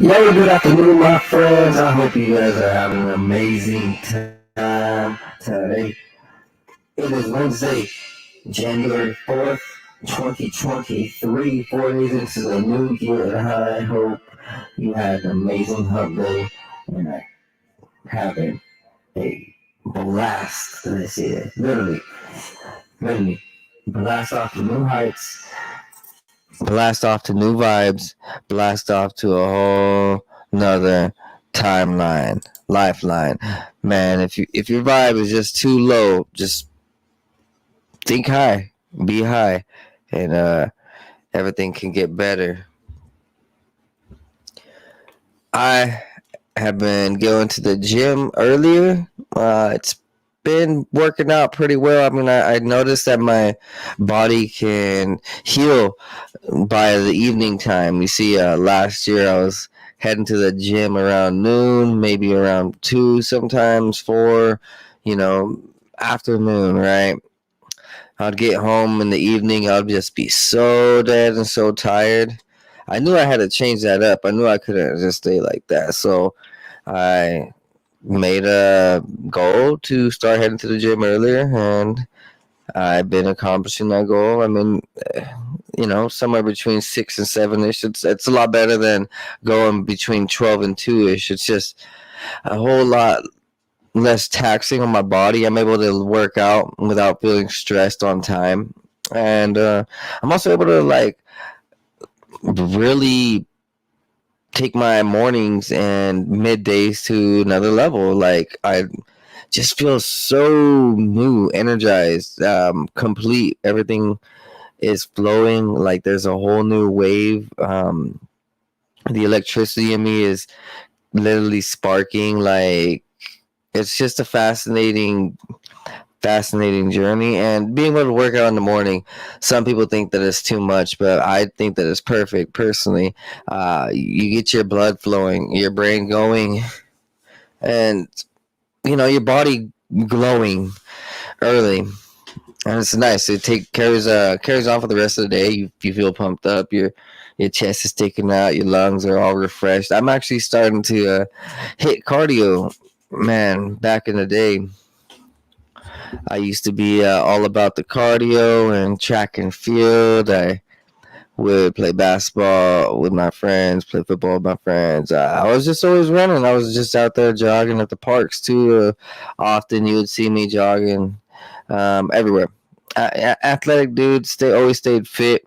Yo, good afternoon, my friends. I hope you guys are having an amazing time today. It is Wednesday, January 4th, 2023, 4 days into the new year. I hope you had an amazing hump day and are having a blast this year. Literally, blast off to new heights, blast off to new vibes, blast off to a whole another timeline, lifeline. Man, if your vibe is just too low, just think high, be high, and everything can get better. I have been going to the gym earlier. It's been working out pretty well. I mean, I noticed that my body can heal by the evening time. You see, last year I was heading to the gym around noon, maybe around 2, sometimes 4, you know, afternoon, right? I'd get home in the evening, I'd just be so dead and so tired. I knew I had to change that up. I knew I couldn't just stay like that. So I made a goal to start heading to the gym earlier, and I've been accomplishing that goal. I mean, somewhere between 6 and 7 ish. It's a lot better than going between 12 and 2 ish. It's just a whole lot less taxing on my body. I'm able to work out without feeling stressed on time, and I'm also able to really take my mornings and middays to another level. Like I just feel so new, energized, complete. Everything is flowing like there's a whole new wave. The electricity in me is literally sparking. Like it's just a fascinating journey, and being able to work out in the morning, some people think that it's too much, but I think that it's perfect personally. You get your blood flowing, your brain going, and your body glowing early, and it's nice. It carries on for the rest of the day. You feel pumped up, your chest is sticking out, your lungs are all refreshed. I'm actually starting to hit cardio. Man, back in the day I used to be all about the cardio and track and field. I would play basketball with my friends, play football with my friends. I was just always running. I was just out there jogging at the parks too. Often you would see me jogging everywhere. Athletic dude, always stayed fit.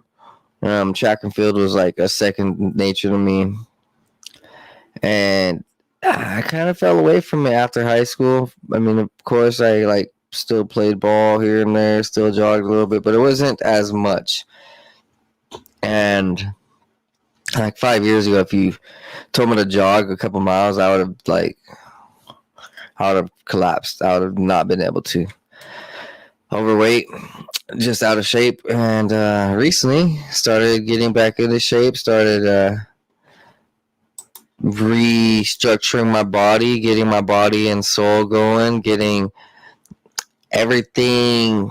Track and field was like a second nature to me, and I kind of fell away from it after high school. I mean, of course, I still played ball here and there, still jogged a little bit, but it wasn't as much. And like 5 years ago, if you told me to jog a couple miles, I would have collapsed. I would have not been able to. Overweight, just out of shape, and recently started getting back into shape. Started restructuring my body, getting my body and soul going, getting everything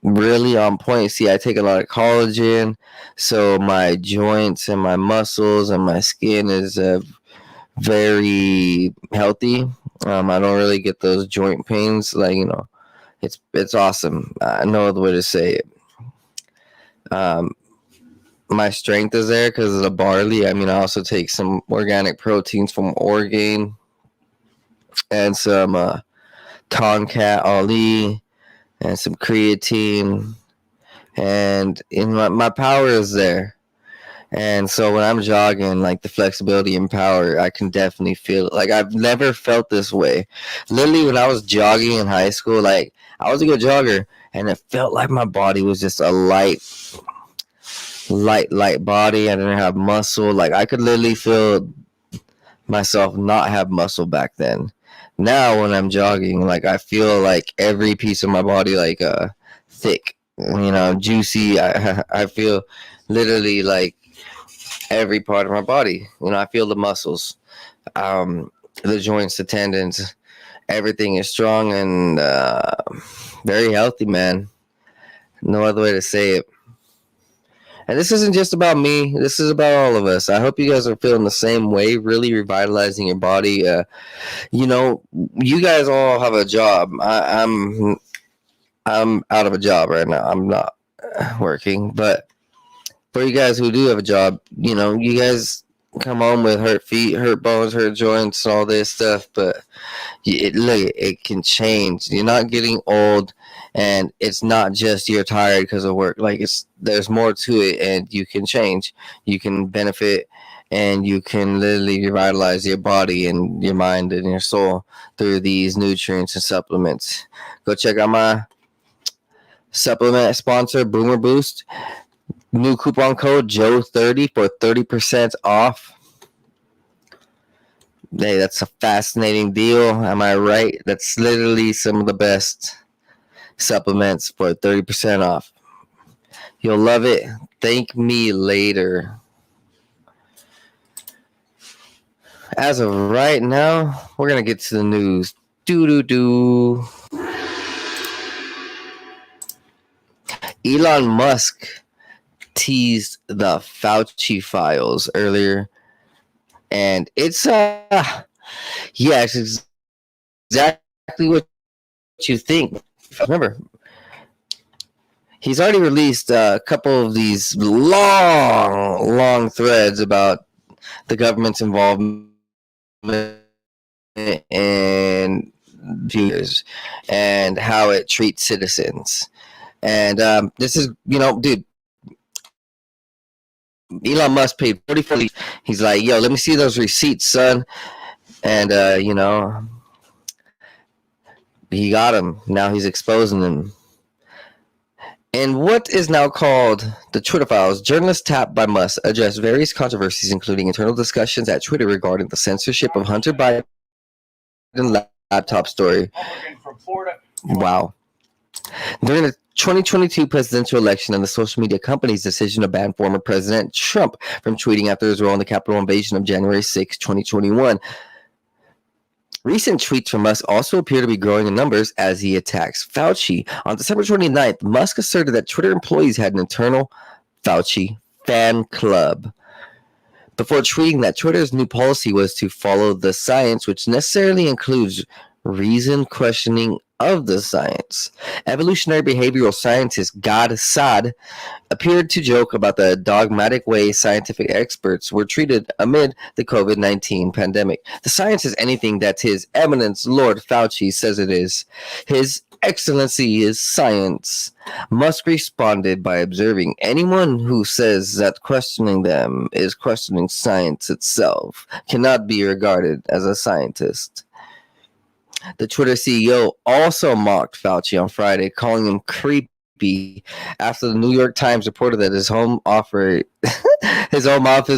really on point. See, I take a lot of collagen, so my joints and my muscles and my skin is very healthy. I don't really get those joint pains. It's awesome. No other way to say it. My strength is there because of the barley. I mean, I also take some organic proteins from Orgain and some Tonkat Ali and some creatine, and my power is there. And so when I'm jogging, like the flexibility and power, I can definitely feel it. Like I've never felt this way. Literally, when I was jogging in high school, like I was a good jogger, and it felt like my body was just a light body. I didn't have muscle. Like I could literally feel myself not have muscle back then. Now when I'm jogging, like I feel like every piece of my body thick, juicy. I feel literally like every part of my body. I feel the muscles, the joints, the tendons. Everything is strong and very healthy, man. No other way to say it. And this isn't just about me. This is about all of us. I hope you guys are feeling the same way, really revitalizing your body. You know, you guys all have a job. I'm out of a job right now. I'm not working, but for you guys who do have a job, you know, you guys come home with hurt feet, hurt bones, hurt joints, all this stuff, but look, it can change. You're not getting old, and it's not just you're tired because of work. Like, there's more to it, and you can change. You can benefit, and you can literally revitalize your body and your mind and your soul through these nutrients and supplements. Go check out my supplement sponsor, Boomer Boost. New coupon code Joe30 for 30% off. Hey, that's a fascinating deal. Am I right? That's literally some of the best supplements for 30% off. You'll love it. Thank me later. As of right now, we're going to get to the news. Elon Musk teased the Fauci files earlier, and it's it's exactly what you think. Remember, he's already released a couple of these long threads about the government's involvement in views and how it treats citizens. And this is, dude, Elon Musk paid $44. He's like, yo, let me see those receipts, son. And, he got them. Now he's exposing them. And what is now called the Twitter files, journalists tapped by Musk address various controversies, including internal discussions at Twitter regarding the censorship of Hunter Biden laptop story. Wow. During the 2022 presidential election and the social media company's decision to ban former President Trump from tweeting after his role in the Capitol invasion of January 6, 2021. Recent tweets from Musk also appear to be growing in numbers as he attacks Fauci. On December 29th, Musk asserted that Twitter employees had an internal Fauci fan club, before tweeting that Twitter's new policy was to follow the science, which necessarily includes reasoned questioning of the science. Evolutionary behavioral scientist Gad Saad appeared to joke about the dogmatic way scientific experts were treated amid the COVID-19 pandemic. The science is anything that His Eminence Lord Fauci says it is. His Excellency is science. Musk responded by observing anyone who says that questioning them is questioning science itself cannot be regarded as a scientist. The Twitter CEO also mocked Fauci on Friday, calling him creepy after the New York Times reported that his home office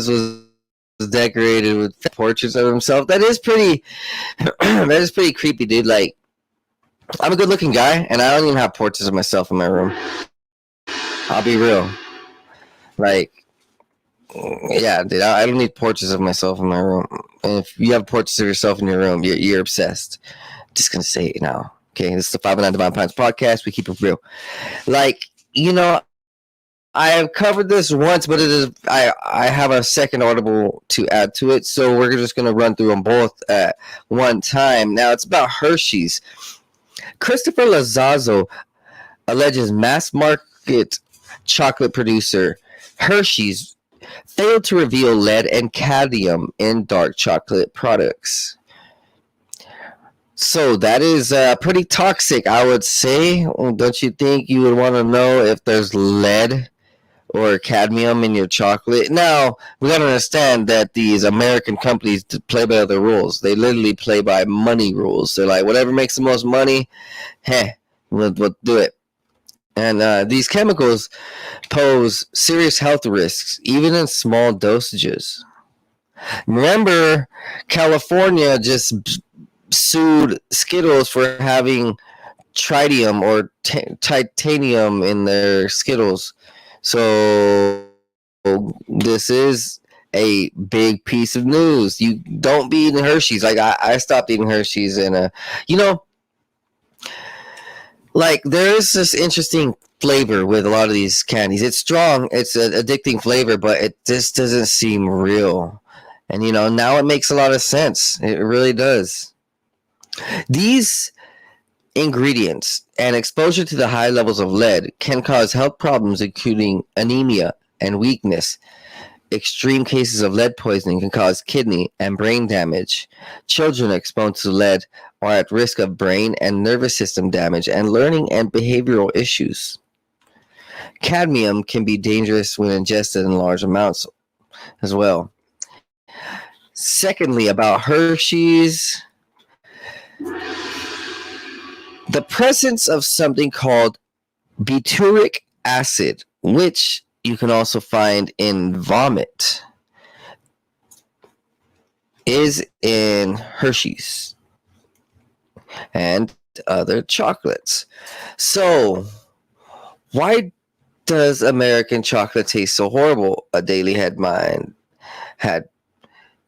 was decorated with portraits of himself. That is pretty creepy, dude. Like, I'm a good-looking guy, and I don't even have portraits of myself in my room. I'll be real. Like, yeah, dude, I don't need portraits of myself in my room. And if you have portraits of yourself in your room, you're obsessed. I'm just going to say it now. Okay, this is the 509 Divine Pints podcast. We keep it real. Like, I have covered this once, but I have a second article to add to it, so we're just going to run through them both at one time. Now, it's about Hersheys. Christopher Lazzazo alleges mass market chocolate producer Hersheys failed to reveal lead and cadmium in dark chocolate products. So that is pretty toxic, I would say. Don't you think you would want to know if there's lead or cadmium in your chocolate? Now, we got to understand that these American companies play by other rules. They literally play by money rules. They're like, whatever makes the most money, we'll do it. And these chemicals pose serious health risks, even in small dosages. Remember, California just sued Skittles for having tritium or titanium in their Skittles. So this is a big piece of news. You don't be eating Hersheys. Like, I stopped eating Hersheys, and like, there is this interesting flavor with a lot of these candies. It's strong, it's an addicting flavor, but it just doesn't seem real. And now it makes a lot of sense. It really does. These ingredients and exposure to the high levels of lead can cause health problems, including anemia and weakness. Extreme cases of lead poisoning can cause kidney and brain damage. Children exposed to lead are at risk of brain and nervous system damage and learning and behavioral issues. Cadmium can be dangerous when ingested in large amounts as well. Secondly, about Hersheys, the presence of something called butyric acid, which you can also find in vomit, is in Hersheys and other chocolates. So, why does American chocolate taste so horrible? A Daily Headline had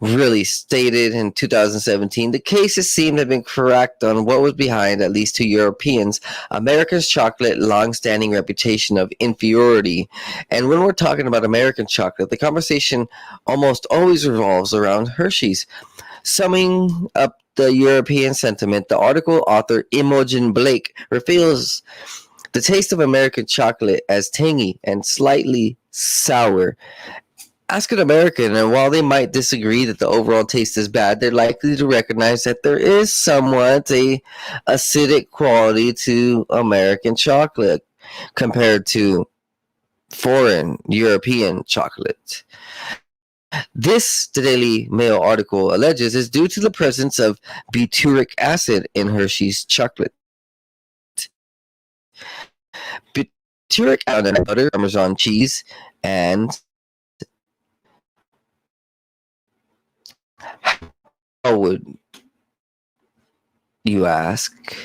really stated in 2017. The cases seem to have been correct on what was behind, at least to Europeans, America's chocolate long-standing reputation of inferiority. And when we're talking about American chocolate, the conversation almost always revolves around Hershey's. Summing up the European sentiment, the article author Imogen Blake reveals the taste of American chocolate as tangy and slightly sour. Ask an American, and while they might disagree that the overall taste is bad, they're likely to recognize that there is somewhat a acidic quality to American chocolate compared to foreign European chocolate. This, the Daily Mail article alleges, is due to the presence of butyric acid in Hershey's chocolate. Butyric acid in butter, Parmesan cheese, and how would you ask?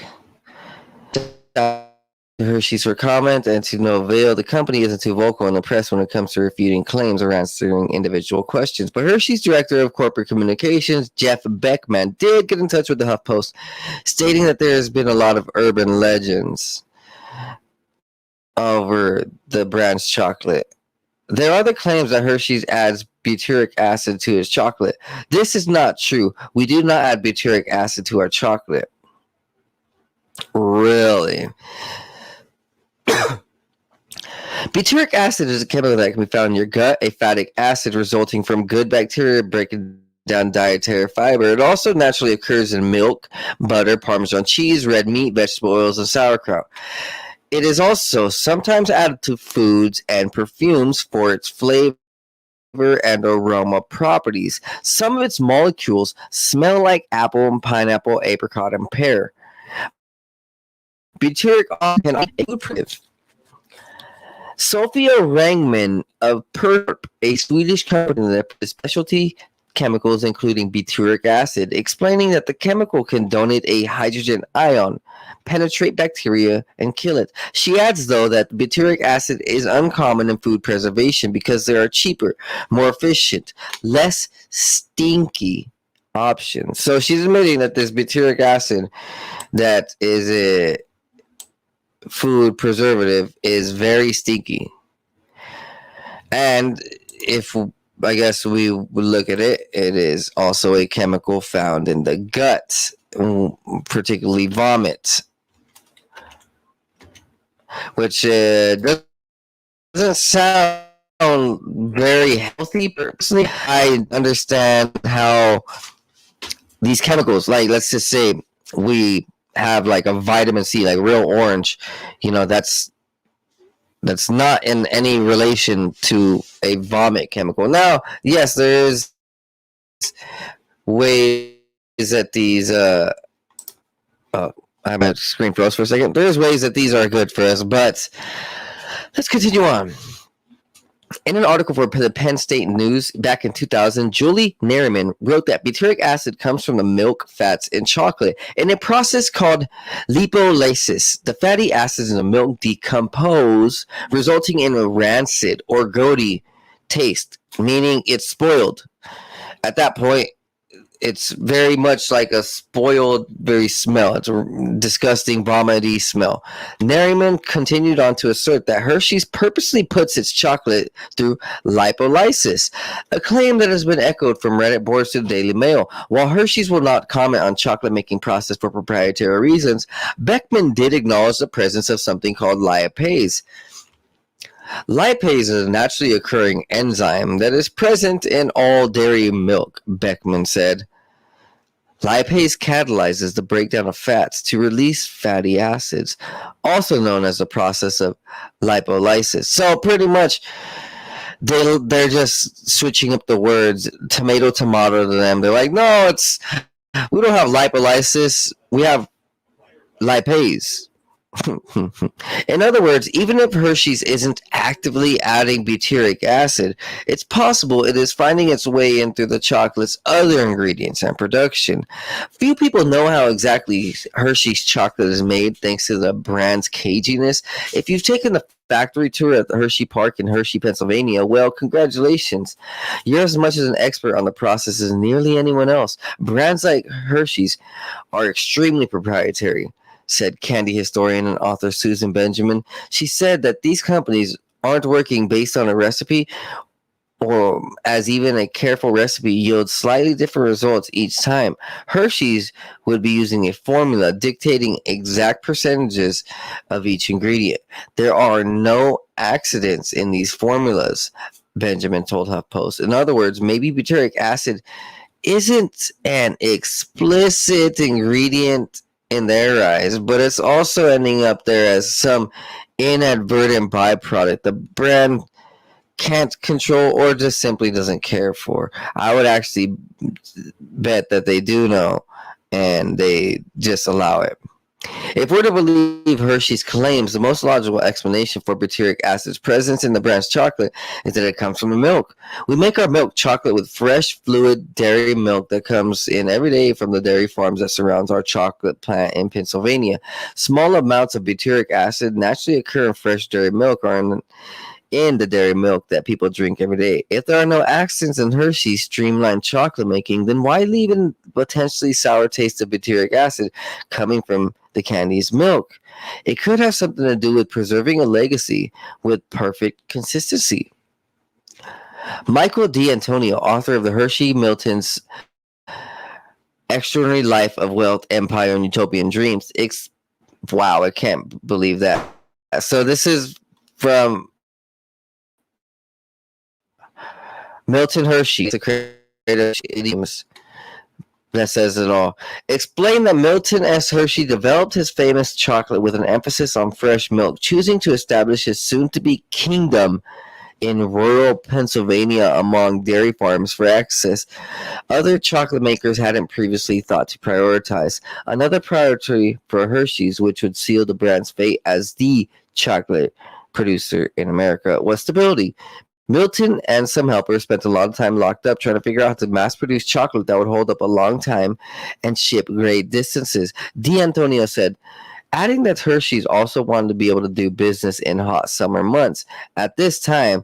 Hersheys for comment, and to no avail. The company isn't too vocal in the press when it comes to refuting claims or answering individual questions. But Hershey's director of corporate communications, Jeff Beckman, did get in touch with the HuffPost, stating that there has been a lot of urban legends over the brand's chocolate. There are the claims that Hershey's adds butyric acid to its chocolate. This is not true. We do not add butyric acid to our chocolate. Really? Butyric acid is a chemical that can be found in your gut, a fatty acid resulting from good bacteria breaking down dietary fiber. It also naturally occurs in milk, butter, Parmesan cheese, red meat, vegetable oils, and sauerkraut. It is also sometimes added to foods and perfumes for its flavor and aroma properties. Some of its molecules smell like apple and pineapple, apricot, and pear. Butyric acid can be nutritive. Sophia Rangman of Perp, a Swedish company that produces specialty chemicals including butyric acid, explaining that the chemical can donate a hydrogen ion, penetrate bacteria, and kill it. She adds, though, that butyric acid is uncommon in food preservation because there are cheaper, more efficient, less stinky options. So she's admitting that this butyric acid that is a food preservative is very stinky. And if I guess we would look at it, it is also a chemical found in the gut, particularly vomit, which doesn't sound very healthy. Personally, I understand how these chemicals, like let's just say we have like a vitamin C, like real orange, that's not in any relation to a vomit chemical. Now, yes, there is ways that these I have my screen froze for a second. There's ways that these are good for us, but let's continue on. In an article for the Penn State News back in 2000, Julie Nerriman wrote that butyric acid comes from the milk fats in chocolate. In a process called lipolysis, the fatty acids in the milk decompose, resulting in a rancid or goaty taste, meaning it's spoiled. At that point, it's very much like a spoiled, very smell. It's a disgusting, vomity smell. Nerriman continued on to assert that Hershey's purposely puts its chocolate through lipolysis, a claim that has been echoed from Reddit boards to the Daily Mail. While Hershey's will not comment on chocolate making process for proprietary reasons, Beckman did acknowledge the presence of something called lipase. Lipase is a naturally occurring enzyme that is present in all dairy milk, Beckman said. Lipase catalyzes the breakdown of fats to release fatty acids, also known as the process of lipolysis. So pretty much they're just switching up the words tomato to them. They're like, no, we don't have lipolysis, we have lipase. In other words, even if Hershey's isn't actively adding butyric acid, it's possible it is finding its way in through the chocolate's other ingredients and production. Few people know how exactly Hershey's chocolate is made thanks to the brand's caginess. If you've taken the factory tour at the Hershey Park in Hershey, Pennsylvania, well, congratulations. You're as much as an expert on the process as nearly anyone else. Brands like Hershey's are extremely proprietary, said candy historian and author Susan Benjamin. She said that these companies aren't working based on a recipe, or as even a careful recipe yields slightly different results each time. Hershey's would be using a formula dictating exact percentages of each ingredient. There are no accidents in these formulas, Benjamin told HuffPost. In other words, maybe butyric acid isn't an explicit ingredient in their eyes, but it's also ending up there as some inadvertent byproduct the brand can't control or just simply doesn't care for. I would actually bet that they do know and they just allow it. If we're to believe Hershey's claims, the most logical explanation for butyric acid's presence in the brand's chocolate is that it comes from the milk. We make our milk chocolate with fresh, fluid dairy milk that comes in every day from the dairy farms that surrounds our chocolate plant in Pennsylvania. Small amounts of butyric acid naturally occur in fresh dairy milk or in the dairy milk that people drink every day. If there are no accidents in Hershey's streamlined chocolate making, then why leave in potentially sour taste of butyric acid coming from the candy's milk? It could have something to do with preserving a legacy with perfect consistency. Michael D'Antonio, author of the Hershey Milton's Extraordinary Life of Wealth, Empire, and Utopian Dreams. Wow, I can't believe that. So this is from Milton Hershey, the creator of idioms that says it all. Explained that Milton S. Hershey developed his famous chocolate with an emphasis on fresh milk, choosing to establish his soon-to-be kingdom in rural Pennsylvania among dairy farms for access other chocolate makers hadn't previously thought to prioritize. Another priority for Hershey's, which would seal the brand's fate as the chocolate producer in America, was stability. Milton and some helpers spent a lot of time locked up trying to figure out how to mass produce chocolate that would hold up a long time and ship great distances. D'Antonio said, adding that Hershey's also wanted to be able to do business in hot summer months. At this time,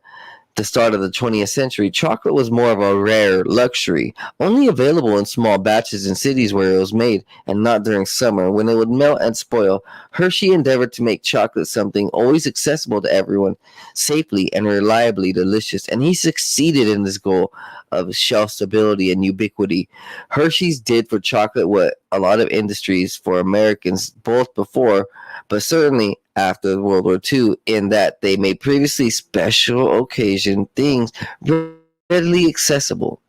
the start of the 20th century, chocolate was more of a rare luxury, only available in small batches in cities where it was made, and not during summer when it would melt and spoil. Hershey endeavored to make chocolate something always accessible to everyone, safely and reliably delicious, and he succeeded in this goal of shelf stability and ubiquity. Hershey's did for chocolate what a lot of industries for Americans both before, but certainly after World War II, in that they made previously special occasion things readily accessible.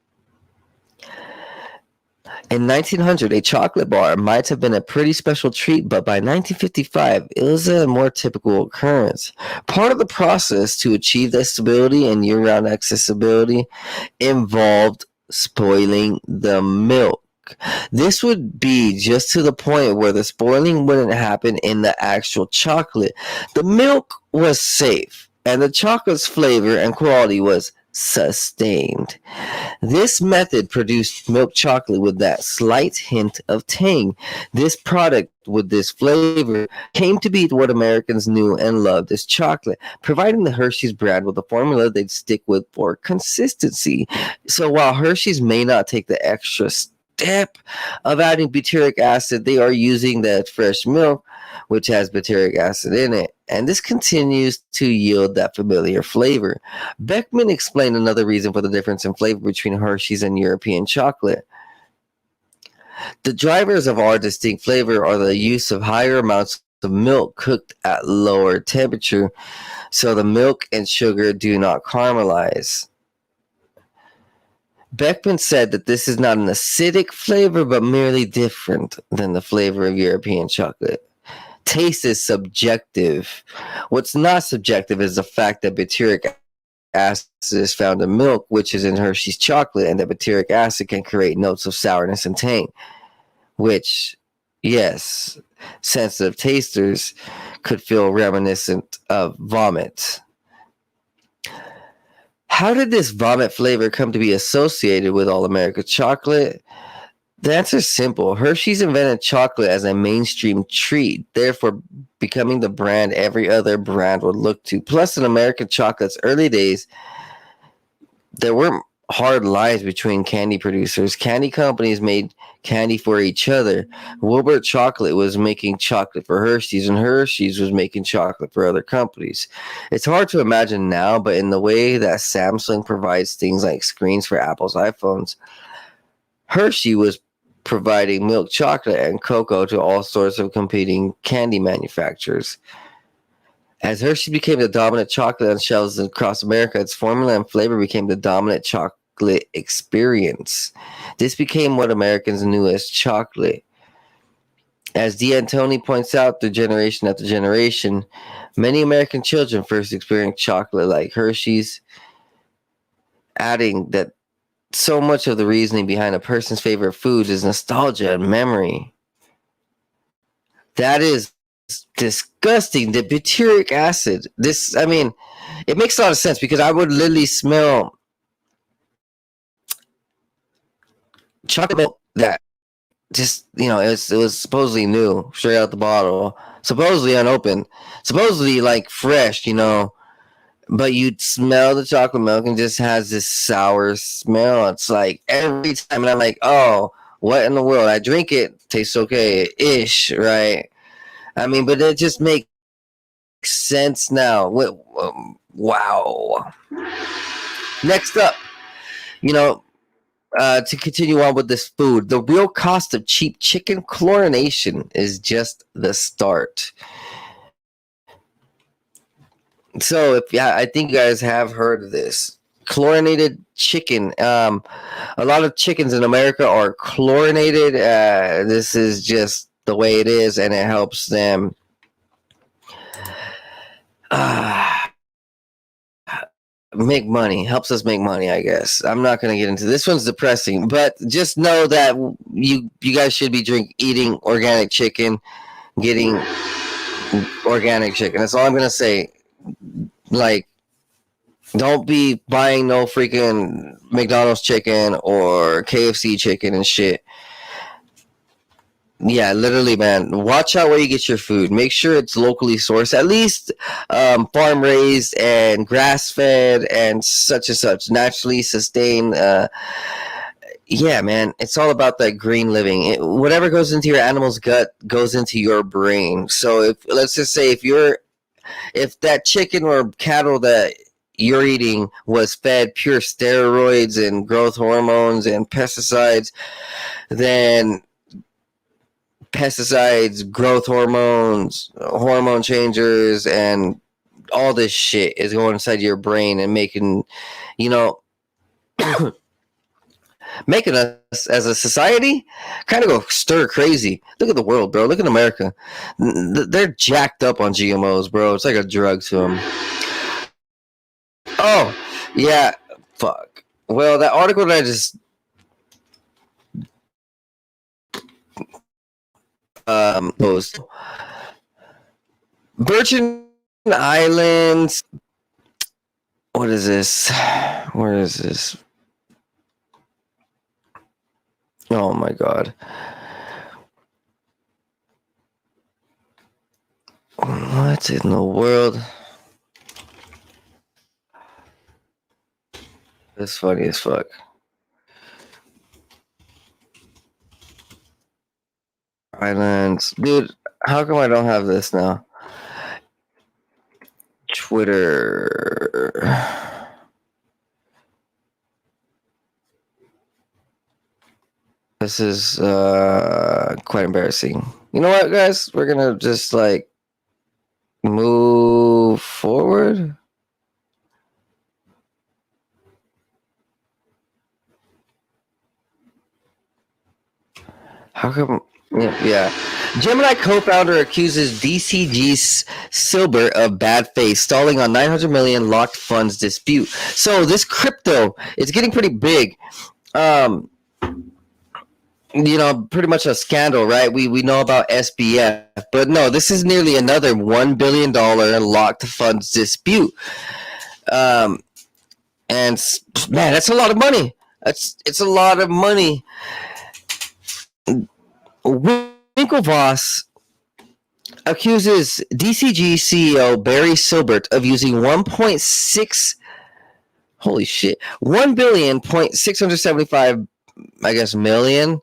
In 1900, a chocolate bar might have been a pretty special treat, but by 1955, it was a more typical occurrence. Part of the process to achieve that stability and year-round accessibility involved spoiling the milk. This would be just to the point where the spoiling wouldn't happen in the actual chocolate. The milk was safe, and the chocolate's flavor and quality was sustained. This method produced milk chocolate with that slight hint of tang. This product with this flavor came to be what Americans knew and loved as chocolate, providing the Hershey's brand with a formula they'd stick with for consistency. So while Hershey's may not take the extra step of adding butyric acid, they are using that fresh milk, which has butyric acid in it. And this continues to yield that familiar flavor. Beckman explained another reason for the difference in flavor between Hershey's and European chocolate. The drivers of our distinct flavor are the use of higher amounts of milk cooked at lower temperature, so the milk and sugar do not caramelize. Beckman said that this is not an acidic flavor, but merely different than the flavor of European chocolate. Taste is subjective. What's not subjective is the fact that butyric acid is found in milk, which is in Hershey's chocolate, and that butyric acid can create notes of sourness and tang, which, yes, sensitive tasters could feel reminiscent of vomit. How did this vomit flavor come to be associated with All America chocolate? The answer is simple. Hershey's invented chocolate as a mainstream treat, therefore becoming the brand every other brand would look to. Plus, in American chocolate's early days, there weren't hard lines between candy producers. Candy companies made candy for each other. Wilbur Chocolate was making chocolate for Hershey's, and Hershey's was making chocolate for other companies. It's hard to imagine now, but in the way that Samsung provides things like screens for Apple's iPhones, Hershey was providing milk chocolate and cocoa to all sorts of competing candy manufacturers. As Hershey became the dominant chocolate on shelves across America, its formula and flavor became the dominant chocolate experience. This became what Americans knew as chocolate. As D'Antoni points out through generation after generation, many American children first experienced chocolate like Hershey's, adding that so much of the reasoning behind a person's favorite foods is nostalgia and memory. That is disgusting. The butyric acid. It makes a lot of sense because I would literally smell chocolate milk that just, it was supposedly new, straight out the bottle, supposedly unopened, supposedly like fresh, but you'd smell the chocolate milk and just has this sour smell. It's like every time, and I'm like, oh, what in the world? I drink it, tastes okay, ish, right? But it just makes sense now. Wow. Next up, to continue on with this food, the real cost of cheap chicken chlorination is just the start. So, I think you guys have heard of this chlorinated chicken. A lot of chickens in America are chlorinated. This is just the way it is, and it helps them make money, helps us make money, I guess. I'm not going to get into this one's depressing, but just know that you guys should be eating organic chicken, getting organic chicken. That's all I'm going to say. Like, don't be buying no freaking McDonald's chicken or KFC chicken and shit. Yeah, literally, man. Watch out where you get your food. Make sure it's locally sourced, at least farm raised and grass fed and such, naturally sustained. Yeah, man. It's all about that green living. Whatever goes into your animal's gut goes into your brain. So let's just say if that chicken or cattle that you're eating was fed pure steroids and growth hormones and pesticides, then pesticides, growth hormones, hormone changers, and all this shit is going inside your brain and making, making us as a society kind of go stir crazy. Look at the world, bro. Look at America. They're jacked up on GMOs, bro. It's like a drug to them. Oh, yeah. Fuck. Well, that article that I just posted. Virgin Islands. What is this? Where is this? Oh my god. What in the world? It's funny as fuck. Islands. Dude, how come I don't have this now? Twitter. This is quite embarrassing. You know what, guys? We're gonna just like move forward. How come? Yeah. Gemini co-founder accuses DCG's Silbert of bad faith, stalling on 900 million locked funds dispute. So this crypto is getting pretty big. Pretty much a scandal, right? We know about SBF, but no, this is nearly another $1 billion locked funds dispute. And man, that's a lot of money. It's a lot of money. Winklevoss accuses DCG CEO Barry Silbert of using 1.6 holy shit, $1,675 million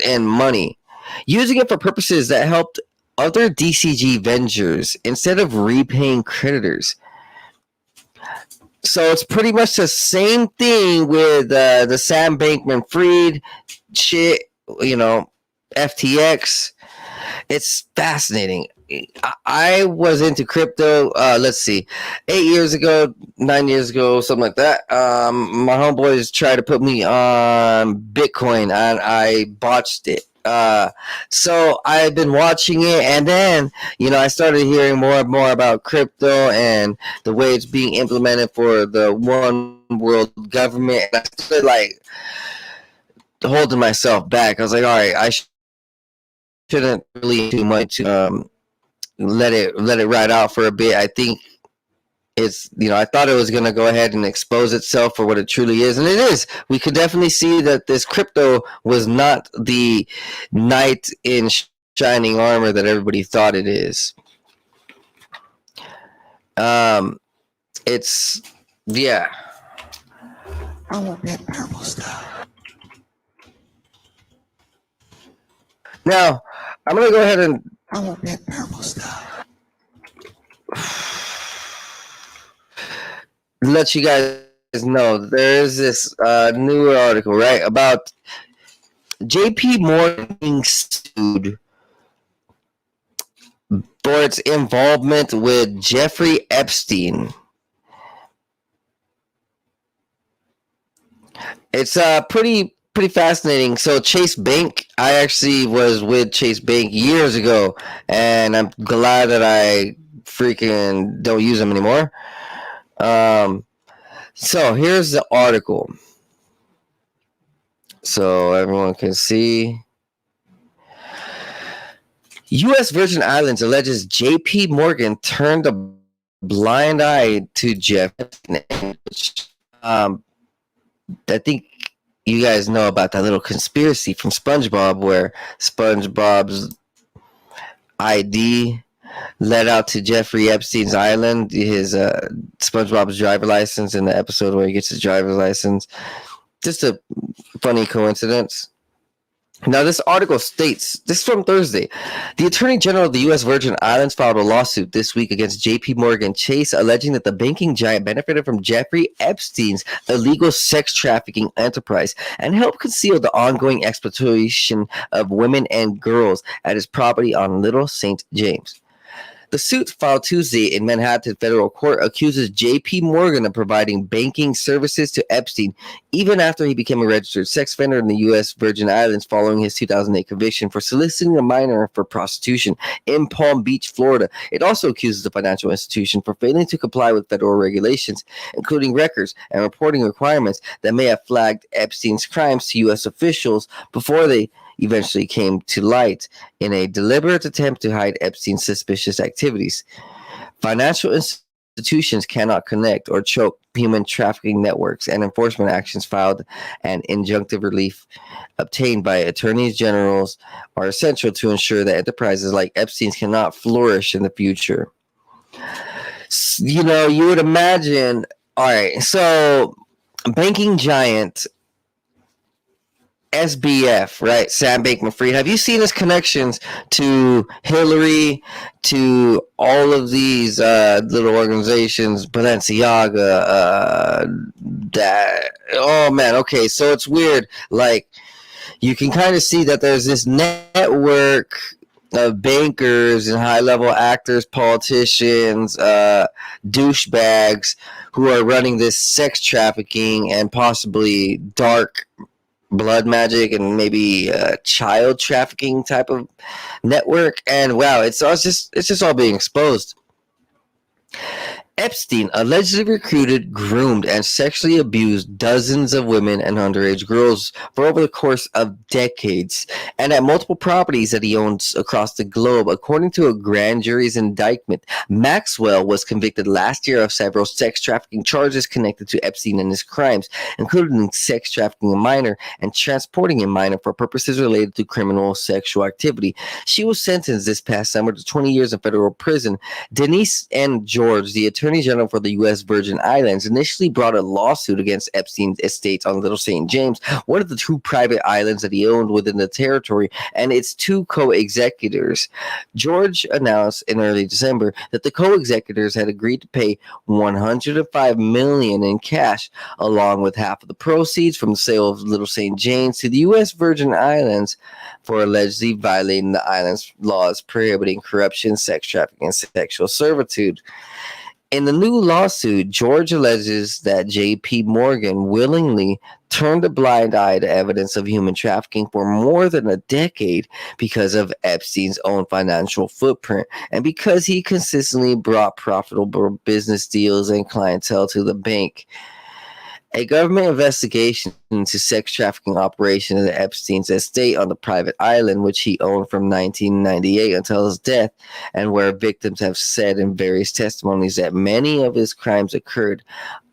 in money, using it for purposes that helped other DCG ventures instead of repaying creditors. So it's pretty much the same thing with the Sam Bankman-Fried shit, FTX. It's fascinating. I was into crypto, let's see, 8 years ago, 9 years ago, something like that. My homeboys tried to put me on Bitcoin and I botched it. So I've been watching it, and then, I started hearing more and more about crypto and the way it's being implemented for the one world government. And I started like holding myself back. I was like, all right, I shouldn't really too much let it ride out for a bit. I think it's I thought it was going to go ahead and expose itself for what it truly is, and it is. We could definitely see that this crypto was not the knight in shining armor that everybody thought it is. It's yeah. I want that purple stuff. Now, I'm going to go ahead and I want that purple stuff. Let you guys know there's this new article, right, about JP Morgan being sued for its involvement with Jeffrey Epstein. It's pretty fascinating. So Chase Bank, I actually was with Chase Bank years ago, and I'm glad that I freaking don't use them anymore. So here's the article, so everyone can see. U.S. Virgin Islands alleges J.P. Morgan turned a blind eye to Jeff. I think you guys know about that little conspiracy from SpongeBob where SpongeBob's ID led out to Jeffrey Epstein's island, his SpongeBob's driver license in the episode where he gets his driver's license. Just a funny coincidence. Now, this article states, this is from Thursday, the Attorney General of the U.S. Virgin Islands filed a lawsuit this week against J.P. Morgan Chase, alleging that the banking giant benefited from Jeffrey Epstein's illegal sex trafficking enterprise and helped conceal the ongoing exploitation of women and girls at his property on Little St. James. The suit filed Tuesday in Manhattan federal court accuses J.P. Morgan of providing banking services to Epstein even after he became a registered sex offender in the U.S. Virgin Islands following his 2008 conviction for soliciting a minor for prostitution in Palm Beach, Florida. It also accuses the financial institution for failing to comply with federal regulations, including records and reporting requirements that may have flagged Epstein's crimes to U.S. officials before they eventually came to light in a deliberate attempt to hide Epstein's suspicious activities. Financial institutions cannot connect or choke human trafficking networks, and enforcement actions filed and injunctive relief obtained by attorneys generals are essential to ensure that enterprises like Epstein's cannot flourish in the future. You would imagine, all right, so banking giant SBF, right? Sam Bankman-Fried. Have you seen his connections to Hillary, to all of these little organizations, Balenciaga, that? Oh man, okay. So it's weird. Like you can kind of see that there's this network of bankers and high-level actors, politicians, douchebags who are running this sex trafficking and possibly dark blood magic and maybe child trafficking type of network. And wow, it's just all being exposed. Epstein allegedly recruited, groomed, and sexually abused dozens of women and underage girls for over the course of decades, and at multiple properties that he owns across the globe. According to a grand jury's indictment, Maxwell was convicted last year of several sex trafficking charges connected to Epstein and his crimes, including sex trafficking a minor and transporting a minor for purposes related to criminal sexual activity. She was sentenced this past summer to 20 years in federal prison. Denise and George, the Attorney General for the U.S. Virgin Islands, initially brought a lawsuit against Epstein's estates on Little St. James, one of the two private islands that he owned within the territory, and its two co-executors. George announced in early December that the co-executors had agreed to pay $105 million in cash, along with half of the proceeds from the sale of Little St. James to the U.S. Virgin Islands for allegedly violating the island's laws prohibiting corruption, sex trafficking, and sexual servitude. In the new lawsuit, George alleges that J.P. Morgan willingly turned a blind eye to evidence of human trafficking for more than a decade because of Epstein's own financial footprint and because he consistently brought profitable business deals and clientele to the bank. A government investigation into sex trafficking operations at Epstein's estate on the private island, which he owned from 1998 until his death, and where victims have said in various testimonies that many of his crimes occurred,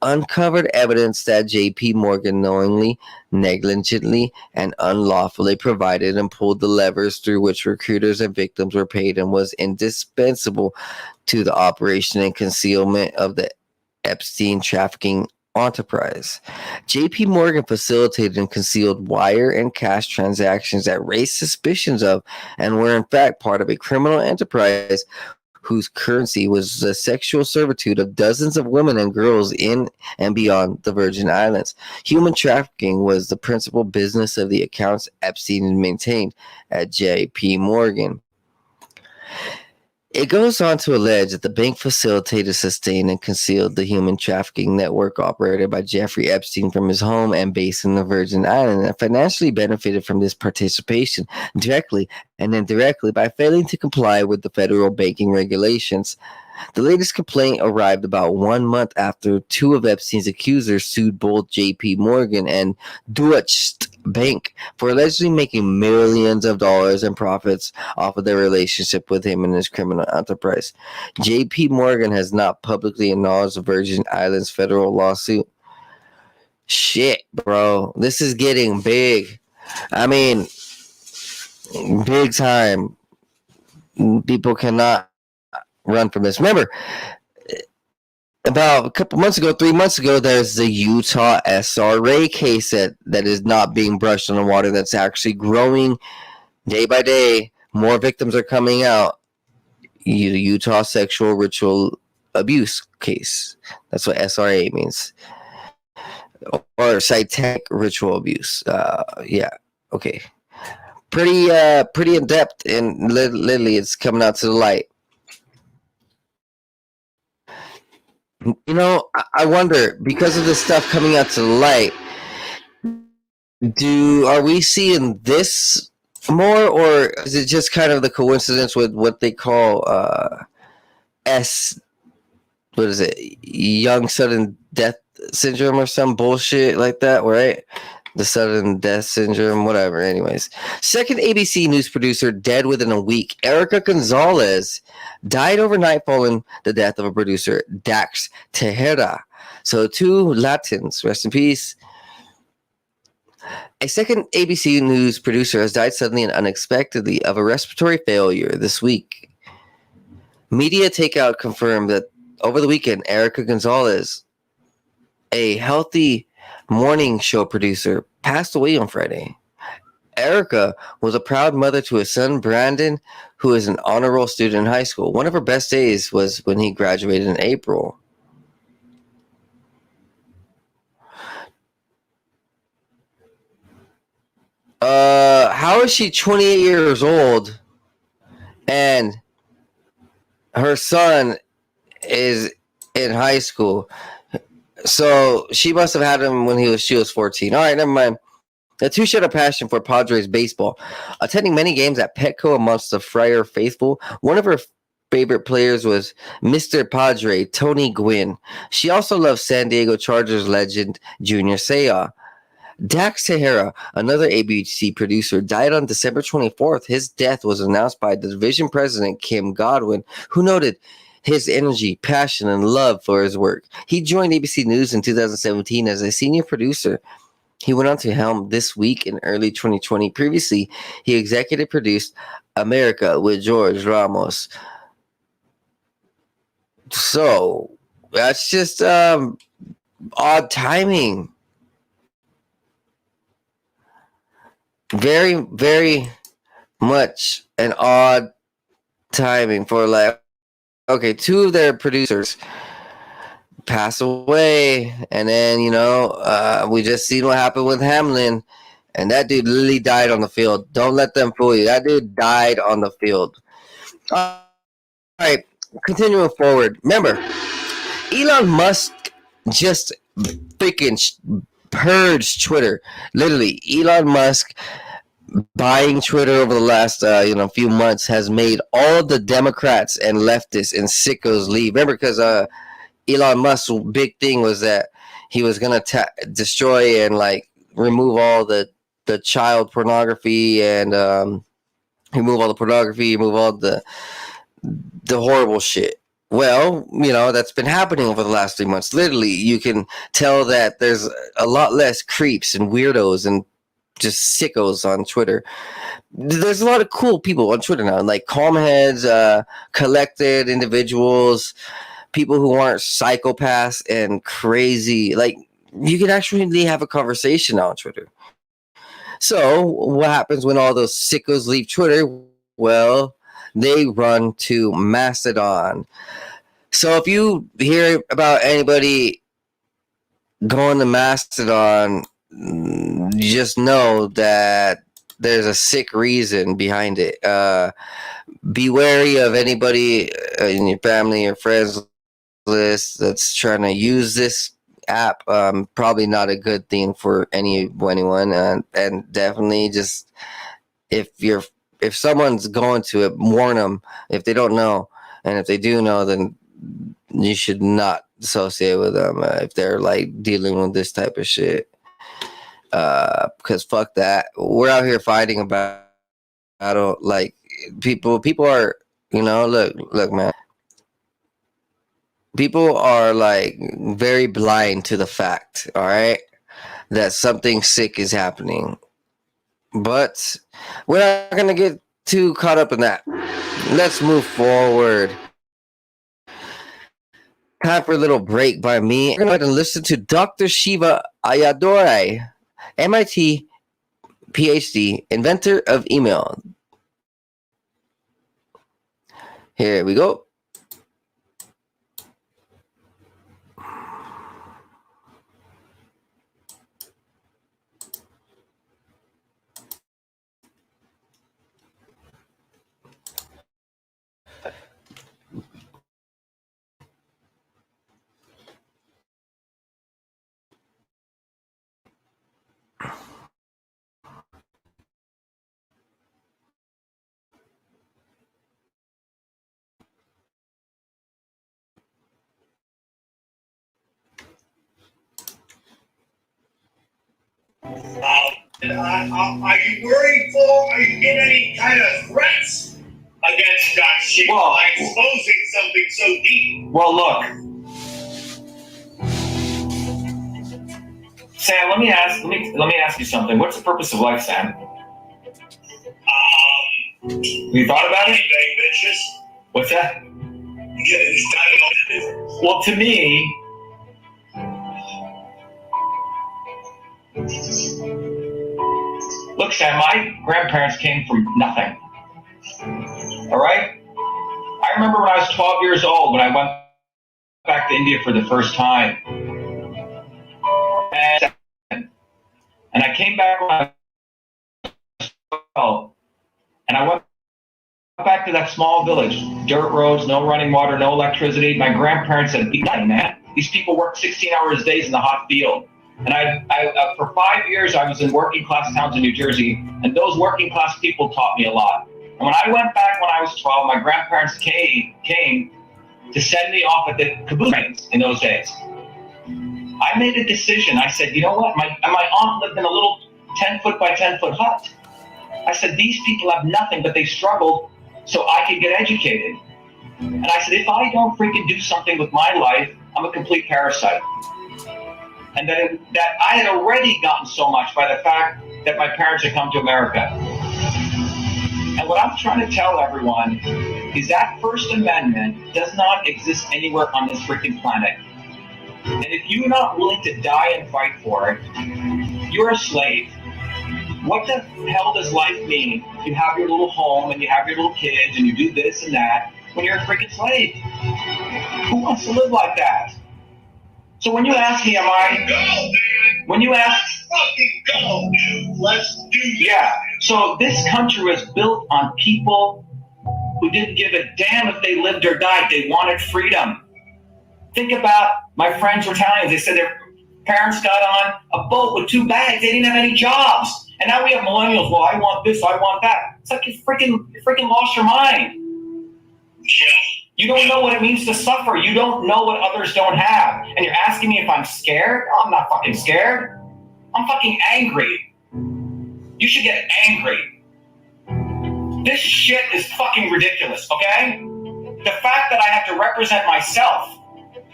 uncovered evidence that J.P. Morgan knowingly, negligently, and unlawfully provided and pulled the levers through which recruiters and victims were paid and was indispensable to the operation and concealment of the Epstein trafficking enterprise. JP Morgan facilitated and concealed wire and cash transactions that raised suspicions of and were in fact part of a criminal enterprise whose currency was the sexual servitude of dozens of women and girls in and beyond the Virgin Islands. Human trafficking was the principal business of the accounts Epstein maintained at JP Morgan. It goes on to allege that the bank facilitated, sustained, and concealed the human trafficking network operated by Jeffrey Epstein from his home and base in the Virgin Islands, and financially benefited from this participation directly and indirectly by failing to comply with the federal banking regulations. The latest complaint arrived about 1 month after two of Epstein's accusers sued both J.P. Morgan and Deutsche Bank for allegedly making millions of dollars in profits off of their relationship with him and his criminal enterprise. J.P. Morgan has not publicly acknowledged the Virgin Islands federal lawsuit. Shit, bro. This is getting big. I mean, big time. People cannot run from this. Remember, about a couple months ago, 3 months ago, there's the Utah SRA case that is not being brushed on the water. That's actually growing day by day. More victims are coming out. Utah sexual ritual abuse case. That's what SRA means. Or satanic ritual abuse. Yeah. Okay. Pretty in depth, and literally it's coming out to the light. You know, I wonder, because of this stuff coming out to the light, are we seeing this more, or is it just kind of the coincidence with what they call what is it, young sudden death syndrome or some bullshit like that, right? The sudden death syndrome, whatever. Anyways, second ABC News producer dead within a week. Erica Gonzalez died overnight following the death of a producer, Dax Tejera. So two Latins, rest in peace. A second ABC News producer has died suddenly and unexpectedly of a respiratory failure this week. Media Takeout confirmed that over the weekend, Erica Gonzalez, a healthy morning show producer, passed away on Friday. Erica was a proud mother to his son Brandon, who is an honor roll student in high school. One of her best days was when he graduated in April. How is she 28 years old and her son is in high school? So she must have had him when she was 14. All right, never mind. The two shared a passion for Padres baseball, attending many games at Petco amongst the Friar faithful. One of her favorite players was Mr. Padre, Tony Gwynn. She also loved San Diego Chargers legend Junior Seau. Dax Sahara, another ABC producer, died on December 24th. His death was announced by the division president, Kim Godwin, who noted his energy, passion, and love for his work. He joined ABC News in 2017 as a senior producer. He went on to helm This Week in early 2020. Previously, he executive produced America with George Ramos. So, that's just odd timing. Very, very much an odd timing for okay, two of their producers pass away, and then we just seen what happened with Hamlin, and that dude literally died on the field. Don't let them fool you. That dude died on the field. All right, continuing forward. Remember, Elon Musk just freaking purged Twitter. Literally, Elon Musk buying Twitter over the last few months has made all the Democrats and leftists and sickos leave. Remember, because Elon Musk's big thing was that he was gonna destroy and remove all the child pornography and remove all the pornography, remove all the horrible shit. Well, that's been happening over the last 3 months. Literally, you can tell that there's a lot less creeps and weirdos and just sickos on Twitter. There's a lot of cool people on Twitter now, like calm heads, collected individuals, people who aren't psychopaths and crazy. Like, you can actually have a conversation on Twitter. So what happens when all those sickos leave Twitter? Well, they run to Mastodon. So if you hear about anybody going to Mastodon, you just know that there's a sick reason behind it. Be wary of anybody in your family or friends list that's trying to use this app. Probably not a good thing for anyone, and definitely just if someone's going to it, warn them if they don't know, and if they do know, then you should not associate with them if they're dealing with this type of shit. Because fuck that. We're out here fighting about. I don't people. People are look, man. People are very blind to the fact, all right, that something sick is happening. But we're not gonna get too caught up in that. Let's move forward. Time for a little break by me. I'm going to go ahead and listen to Dr. Shiva Ayadore, MIT PhD, inventor of email. Here we go. Are you worried for? Are you getting any kind of threats against Dr. Shiva by exposing something so deep? Well, look, Sam. Let me ask you something. What's the purpose of life, Sam? You thought about it? Bitches. What's that? Yeah, well, to me, look Look, Sam, my grandparents came from nothing. All right? I remember when I was 12 years old, when I went back to India for the first time. And I came back when I was 12. And I went back to that small village. Dirt roads, no running water, no electricity. My grandparents said, "Be nice, man. These people work 16 hours days in the hot field." And I for 5 years, I was in working class towns in New Jersey, and those working class people taught me a lot. And when I went back when I was 12, my grandparents came to send me off at the caboose trains in those days. I made a decision. I said, you know what? My aunt lived in a little 10-foot by 10-foot hut. I said, these people have nothing, but they struggled so I could get educated. And I said, if I don't freaking do something with my life, I'm a complete parasite. And that I had already gotten so much by the fact that my parents had come to America. And what I'm trying to tell everyone is that First Amendment does not exist anywhere on this freaking planet. And if you're not willing to die and fight for it, you're a slave. What the hell does life mean? You have your little home and you have your little kids and you do this and that when you're a freaking slave. Who wants to live like that? So when you ask me, when you ask, fucking go, dude. Let's do this. Yeah. So this country was built on people who didn't give a damn if they lived or died. They wanted freedom. Think about my friends were Italians. They said their parents got on a boat with 2 bags. They didn't have any jobs. And now we have millennials. Well, I want this, I want that. It's like you freaking lost your mind. Yeah. You don't know what it means to suffer. You don't know what others don't have. And you're asking me if I'm scared? No, I'm not fucking scared. I'm fucking angry. You should get angry. This shit is fucking ridiculous, okay? The fact that I have to represent myself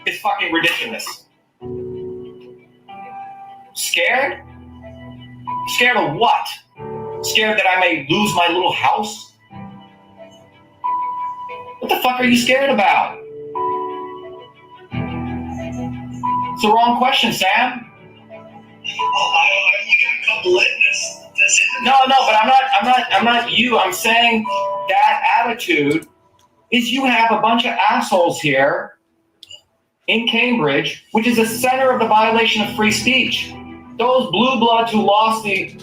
is fucking ridiculous. Scared? Scared of what? Scared that I may lose my little house? What the fuck are you scared about? It's the wrong question, Sam. I only got a couple in this. No, but I'm not you. I'm saying that attitude is you have a bunch of assholes here in Cambridge, which is the center of the violation of free speech. Those blue bloods who lost the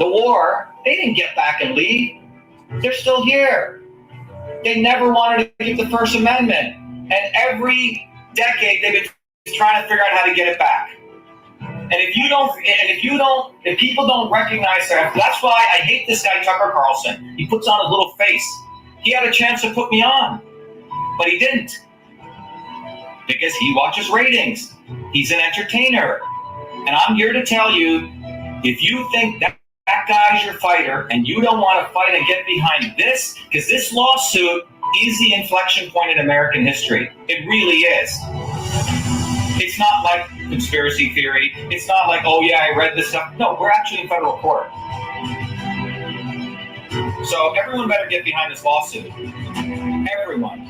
war, they didn't get back and leave. They're still here. They never wanted to keep the First Amendment. And every decade they've been trying to figure out how to get it back. And if people don't recognize that, that's why I hate this guy Tucker Carlson. He puts on his little face. He had a chance to put me on, but he didn't. Because he watches ratings. He's an entertainer. And I'm here to tell you, if you think that guy's your fighter and you don't want to fight and get behind this, because this lawsuit is the inflection point in American history. It really is. It's not like conspiracy theory. It's not like, oh yeah, I read this stuff. No, we're actually in federal court. So everyone better get behind this lawsuit. Everyone.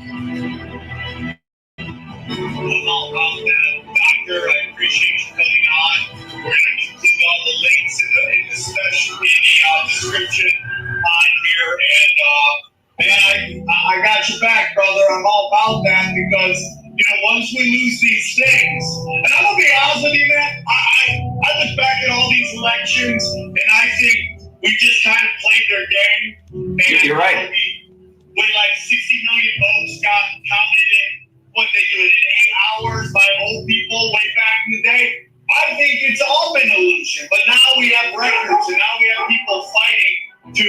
Doctor, I appreciate you coming on. We're going to include all the links in the description on here. And man, I got your back, brother. I'm all about that because, you know, once we lose these things, and I'm going to be honest with you, man, I look back at all these elections and I think we just kind of played their game. And you're right. When like 60 million votes got counted in, what they do it in 8 hours by old people way back in the day. I think it's all been illusion, but now we have records and now we have people fighting to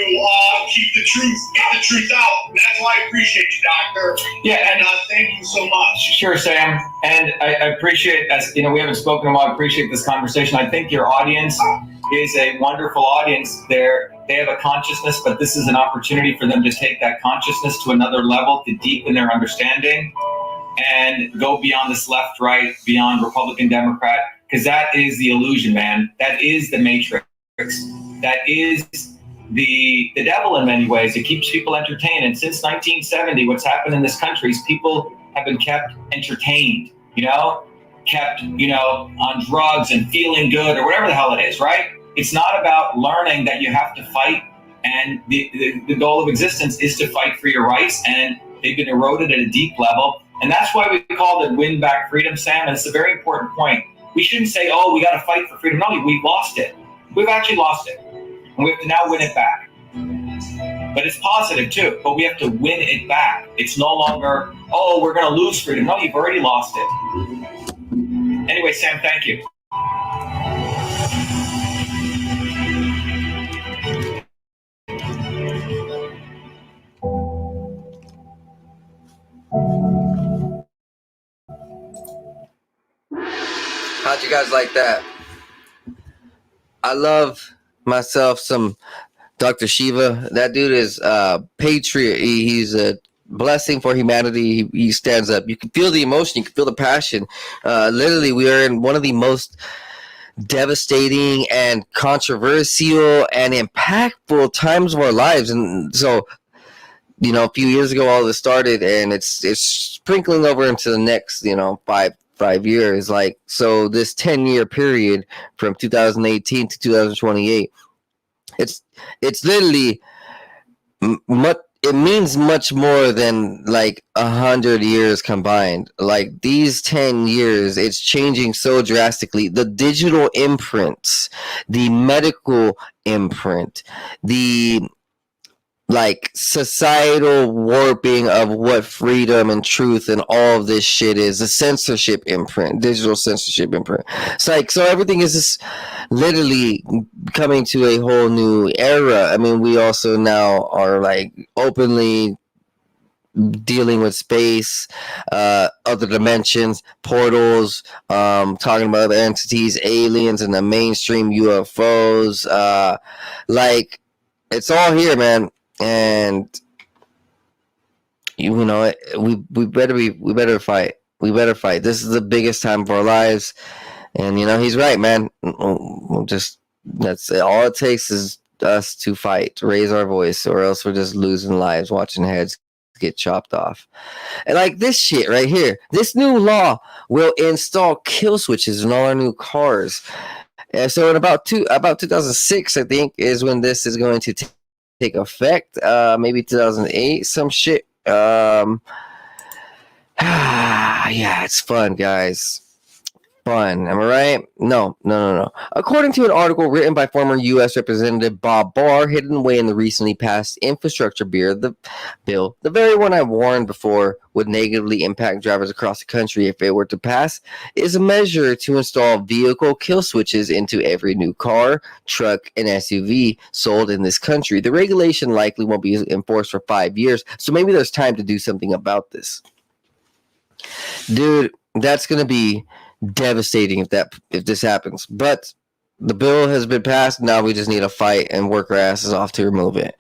keep the truth, get the truth out. And that's why I appreciate you, Doctor. Yeah, and thank you so much. Sure, Sam. And I appreciate, as you know, we haven't spoken in a while. I appreciate this conversation. I think your audience is a wonderful audience. They have a consciousness, but this is an opportunity for them to take that consciousness to another level, to deepen their understanding and go beyond this left, right, beyond Republican, Democrat, because that is the illusion, man. That is the matrix. That is the devil in many ways. It keeps people entertained. And since 1970, what's happened in this country is people have been kept entertained, kept, on drugs and feeling good or whatever the hell it is, right? It's not about learning that you have to fight, and the goal of existence is to fight for your rights, and they've been eroded at a deep level. And that's why we call it win back freedom, Sam. And it's a very important point. We shouldn't say, oh, we got to fight for freedom. No, we've lost it. We've actually lost it. And we have to now win it back. But it's positive too, but we have to win it back. It's no longer, oh, we're going to lose freedom. No, you've already lost it. Anyway, Sam, thank you. How'd you guys like that? I love myself some Dr. Shiva. That dude is a patriot. He's a blessing for humanity. He stands up. You can feel the emotion. You can feel the passion. Literally, we are in one of the most devastating and controversial and impactful times of our lives. And so, you know, a few years ago, all this started, and it's sprinkling over into the next, you know, five years. Like, so this 10-year period from 2018 to 2028, it's literally it means much more than like 100 years combined. Like these 10 years, it's changing so drastically. The digital imprints, the medical imprint, the like societal warping of what freedom and truth and all of this shit is, the censorship imprint, digital censorship imprint. It's like, so everything is just literally coming to a whole new era. I mean, we also now are like openly dealing with space, other dimensions, portals, talking about other entities, aliens, and the mainstream UFOs. Like, it's all here, man. And you know, we better fight. We better fight. This is the biggest time of our lives, and you know he's right, man. We'll just, that's all it takes is us to fight, to raise our voice, or else we're just losing lives, watching heads get chopped off. And like this shit right here, this new law will install kill switches in all our new cars. And so in about 2006, I think, is when this is going to take effect. Maybe 2008, some shit. Yeah, it's fun, guys. Fun. Am I right? No. According to an article written by former U.S. Representative Bob Barr, hidden away in the recently passed infrastructure bill, the very one I warned before would negatively impact drivers across the country if it were to pass, is a measure to install vehicle kill switches into every new car, truck, and SUV sold in this country. The regulation likely won't be enforced for 5 years, so maybe there's time to do something about this. Dude, that's going to be devastating if this happens. But the bill has been passed. Now we just need to fight and work our asses off to remove it.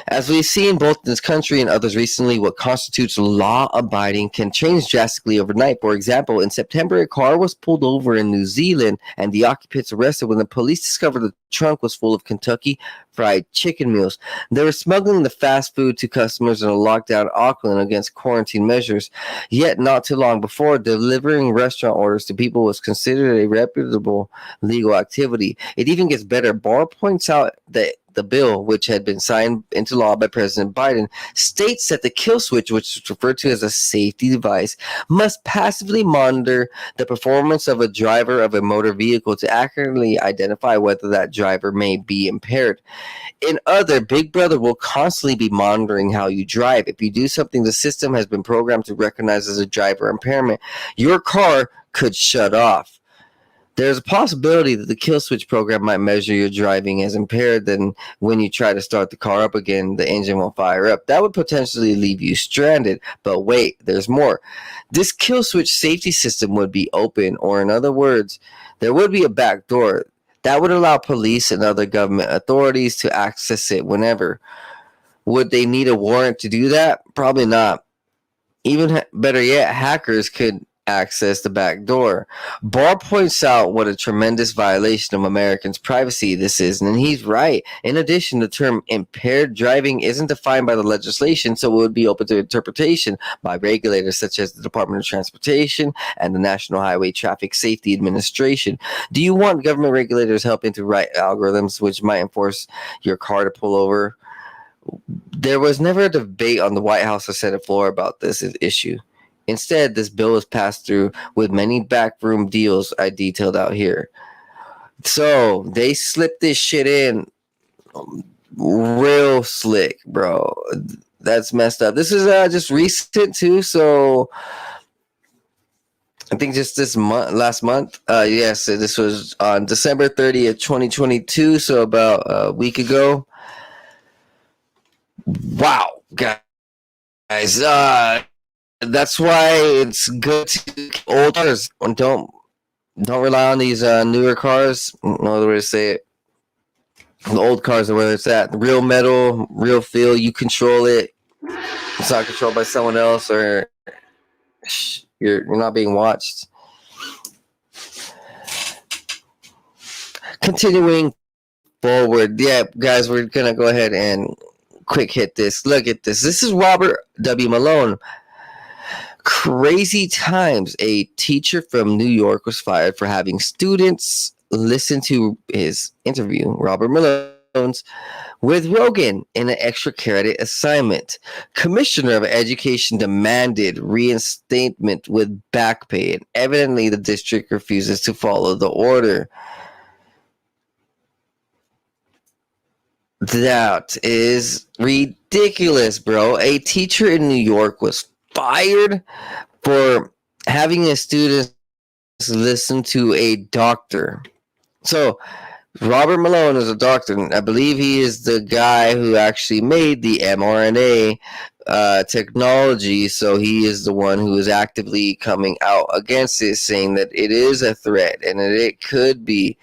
As we've seen both in this country and others recently, what constitutes law-abiding can change drastically overnight. For example, in September, a car was pulled over in New Zealand and the occupants arrested when the police discovered the trunk was full of Kentucky Fried Chicken meals. They were smuggling the fast food to customers in a lockdown Auckland against quarantine measures. Yet, not too long before, delivering restaurant orders to people was considered a reputable legal activity. It even gets better. Barr points out that the bill, which had been signed into law by President Biden, states that the kill switch, which is referred to as a safety device, must passively monitor the performance of a driver of a motor vehicle to accurately identify whether that driver may be impaired. In other, Big Brother will constantly be monitoring how you drive. If you do something the system has been programmed to recognize as a driver impairment, your car could shut off. There's a possibility that the kill switch program might measure your driving as impaired. Then when you try to start the car up again, the engine will fire up. That would potentially leave you stranded. But wait, there's more. This kill switch safety system would be open, or in other words, there would be a back door that would allow police and other government authorities to access it whenever. Would they need a warrant to do that? Probably not. Even better yet, hackers could access the back door. Barr points out what a tremendous violation of Americans' privacy this is, and he's right. In addition, the term impaired driving isn't defined by the legislation, so it would be open to interpretation by regulators such as the Department of Transportation and the National Highway Traffic Safety Administration. Do you want government regulators helping to write algorithms which might enforce your car to pull over? There was never a debate on the White House or Senate floor about this issue. Instead, this bill was passed through with many backroom deals I detailed out here. So they slipped this shit in real slick, bro. That's messed up. This is just recent too, so I think just this month, last month. Yes, this was on December 30th, 2022, so about a week ago. Wow, guys. That's why it's good to keep old cars. Don't rely on these newer cars. No other way to say it. The old cars are where it's at. Real metal, real feel. You control it. It's not controlled by someone else, or you're not being watched. Continuing forward, yeah, guys, we're gonna go ahead and quick hit this. Look at this. This is Robert W. Malone. Crazy times. A teacher from New York was fired for having students listen to his interview, Robert Malone's, with Rogan in an extra credit assignment. Commissioner of Education demanded reinstatement with back pay, and evidently the district refuses to follow the order. That is ridiculous, bro. A teacher in New York was fired for having his students listen to a doctor. So Robert Malone is a doctor, and I believe he is the guy who actually made the mRNA technology. So he is the one who is actively coming out against it, saying that it is a threat and that it could be.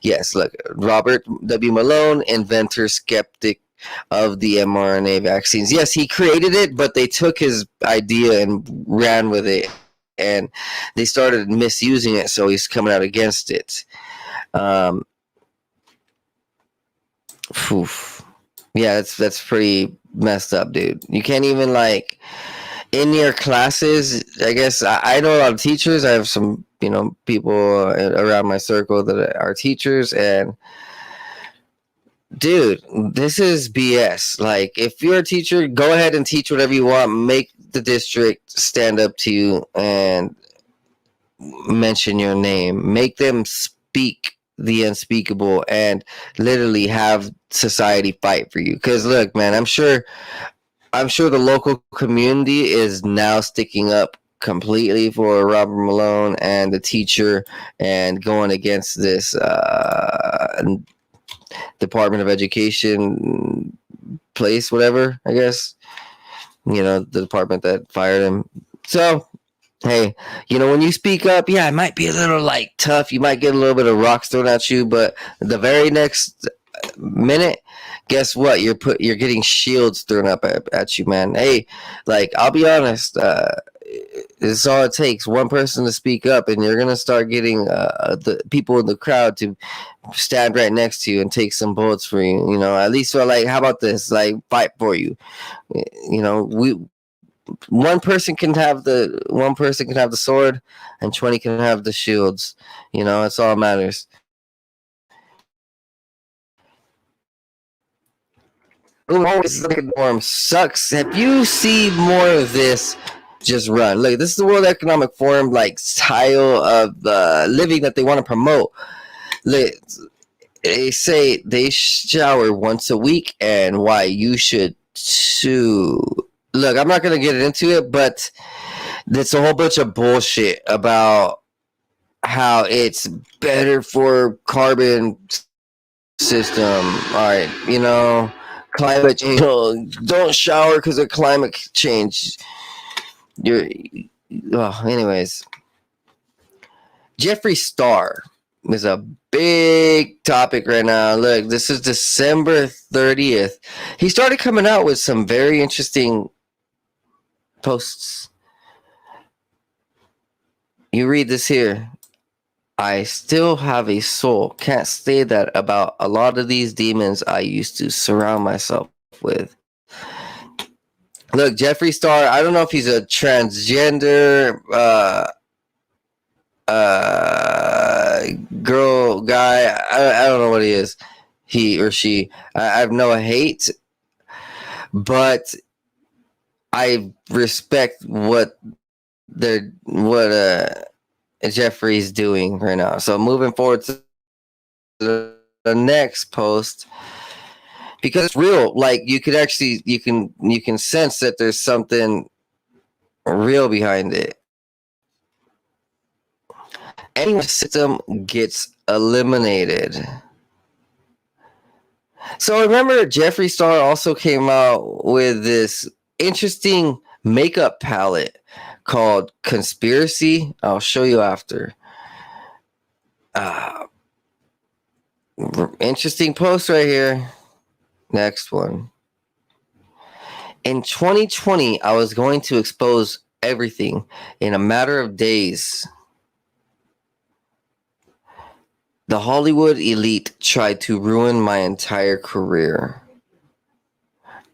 Yes, look, Robert W. Malone, inventor, skeptic of the mRNA vaccines. Yes, he created it, but they took his idea and ran with it, and they started misusing it, so he's coming out against it. Yeah, that's pretty messed up, dude. You can't even, like, in your classes, I guess I know a lot of teachers. I have some, people around my circle that are teachers, and dude, this is BS. Like, if you're a teacher, go ahead and teach whatever you want. Make the district stand up to you and mention your name. Make them speak the unspeakable and literally have society fight for you. Because look, man, I'm sure the local community is now sticking up completely for Robert Malone and the teacher and going against this Department of Education place, whatever, I guess. The department that fired him. So, hey, when you speak up, yeah, it might be a little, like, tough. You might get a little bit of rocks thrown at you, but the very next minute, guess what? You're getting shields thrown up at you, man. Hey, like, I'll be honest, it's all it takes, one person to speak up, and you're gonna start getting the people in the crowd to stand right next to you and take some bullets for you. At least, like, how about this? Like, fight for you. One person can have the sword, and 20 can have the shields. That's all that matters. Always like a norm sucks. If you see more of this, just run. Look, this is the World Economic Forum, like, style of living that they want to promote. Look, they say they shower once a week, and why you should too. Look, I'm not gonna get into it, but there's a whole bunch of bullshit about how it's better for carbon system. All right, climate change. Don't shower because of climate change. Anyways, Jeffree Star is a big topic right now. Look, this is December 30th. He started coming out with some very interesting posts. You read this here. I still have a soul. Can't say that about a lot of these demons I used to surround myself with. Look, Jeffree Star, I don't know if he's a transgender girl, guy. I don't know what he is. He or she. I have no hate, but I respect what Jeffrey's doing right now. So moving forward to the next post, because it's real. Like you could actually you can sense that there's something real behind it. Any system gets eliminated. So remember, Jeffree Star also came out with this interesting makeup palette called Conspiracy. I'll show you after. Interesting post right here. Next one. In 2020, I was going to expose everything in a matter of days. The Hollywood elite tried to ruin my entire career,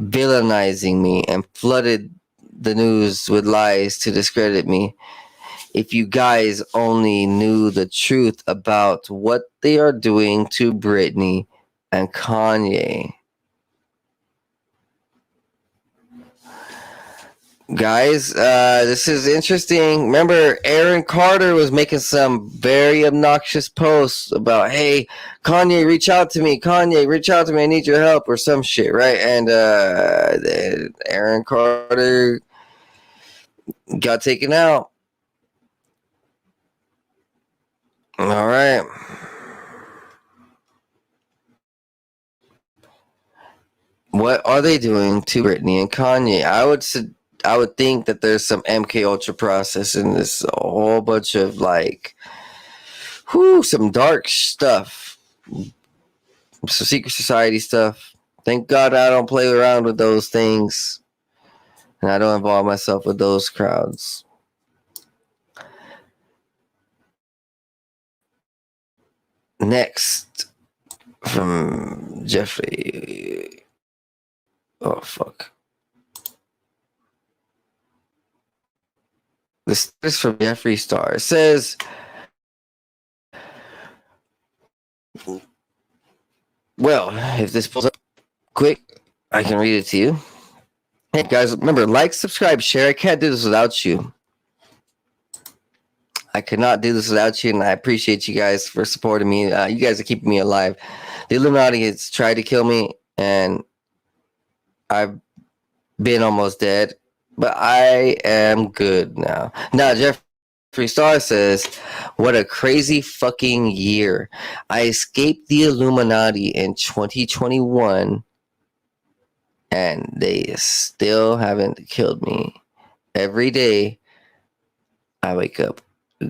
villainizing me and flooded the news with lies to discredit me. If you guys only knew the truth about what they are doing to Britney and Kanye. Guys, this is interesting. Remember, Aaron Carter was making some very obnoxious posts about, hey, Kanye, reach out to me. Kanye, reach out to me. I need your help or some shit, right? And Aaron Carter got taken out. All right. What are they doing to Britney and Kanye? I would think that there's some MK Ultra process in this, a whole bunch of like, some dark stuff, some secret society stuff. Thank God I don't play around with those things, and I don't involve myself with those crowds. Next, from Jeffrey. Oh fuck. This is from Jeffree Star. It says, well, if this pulls up quick, I can read it to you. Hey guys, remember, like, subscribe, share. I can't do this without you. I could not do this without you, and I appreciate you guys for supporting me. You guys are keeping me alive. The Illuminati has tried to kill me, and I've been almost dead, but I am good now. Now, Jeffree Star says, what a crazy fucking year. I escaped the Illuminati in 2021, and they still haven't killed me. Every day, I wake up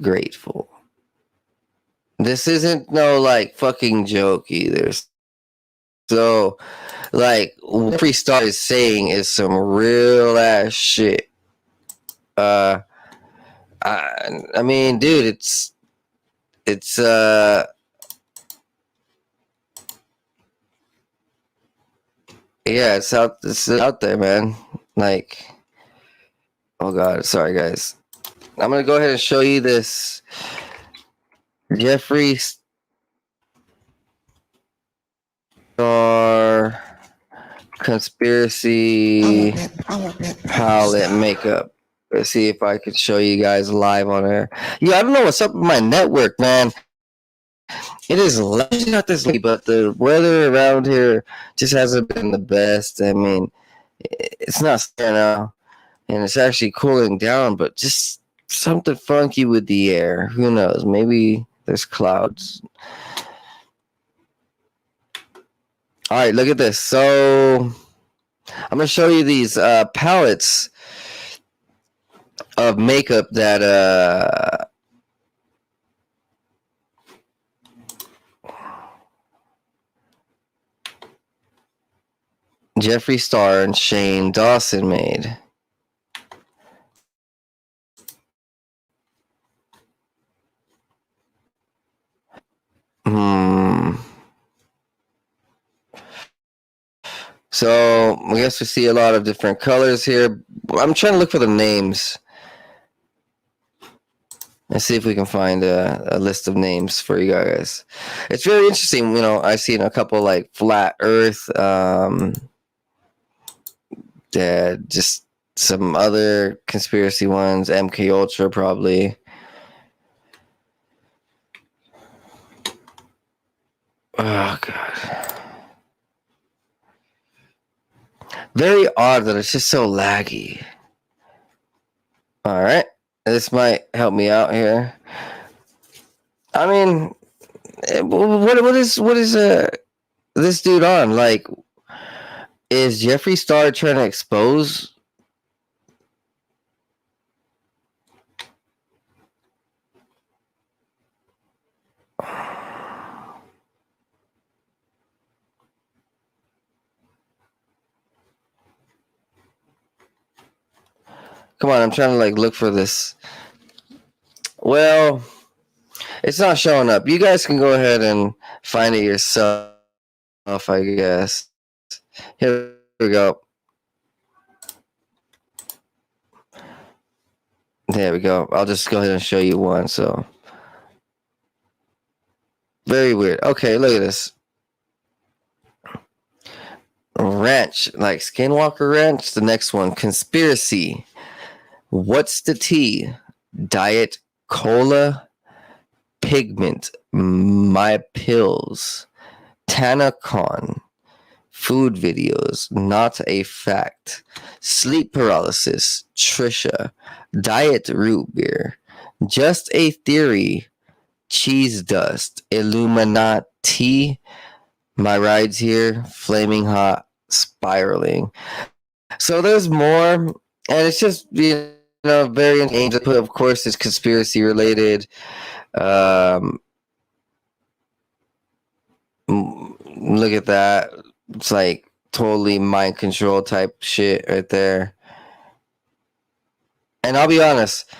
grateful. This isn't no like fucking joke either. So, like, what Jeffree Star is saying is some real ass shit. I mean, dude, it's yeah, it's out there, man. Like, oh god, sorry guys. I'm gonna go ahead and show you this Jeffree Star conspiracy palette makeup. Let's see if I could show you guys live on air. Yeah, I don't know what's up with my network, man. It is not this late, but the weather around here just hasn't been the best. I mean, it's not there now, and it's actually cooling down, but just something funky with the air. Who knows? Maybe there's clouds. All right, look at this. So I'm gonna show you these palettes of makeup that Jeffree Star and Shane Dawson made. So I guess we see a lot of different colors here. I'm trying to look for the names. Let's see if we can find a list of names for you guys. It's very interesting. You know, I've seen a couple like Flat Earth, just some other conspiracy ones, MK Ultra probably. Oh god. Very odd that it's just so laggy. All right. This might help me out here. I mean, what is this dude on? Like, is Jeffree Star trying to expose? Come on, I'm trying to like look for this. Well, it's not showing up. You guys can go ahead and find it yourself, I guess. Here we go. There we go. I'll just go ahead and show you one. So, very weird. Okay, look at this. Ranch, like Skinwalker Ranch. The next one, conspiracy. What's the tea? Diet Cola, Pigment, My Pills, Tanacon, Food Videos, Not a Fact, Sleep Paralysis, Trisha, Diet Root Beer, Just a Theory, Cheese Dust, Illuminati, My Rides Here, Flaming Hot, Spiraling. So there's more, and it's just, you know, very interesting. But of course, it's conspiracy related. Look at that. It's like totally mind control type shit right there. And I'll be honest,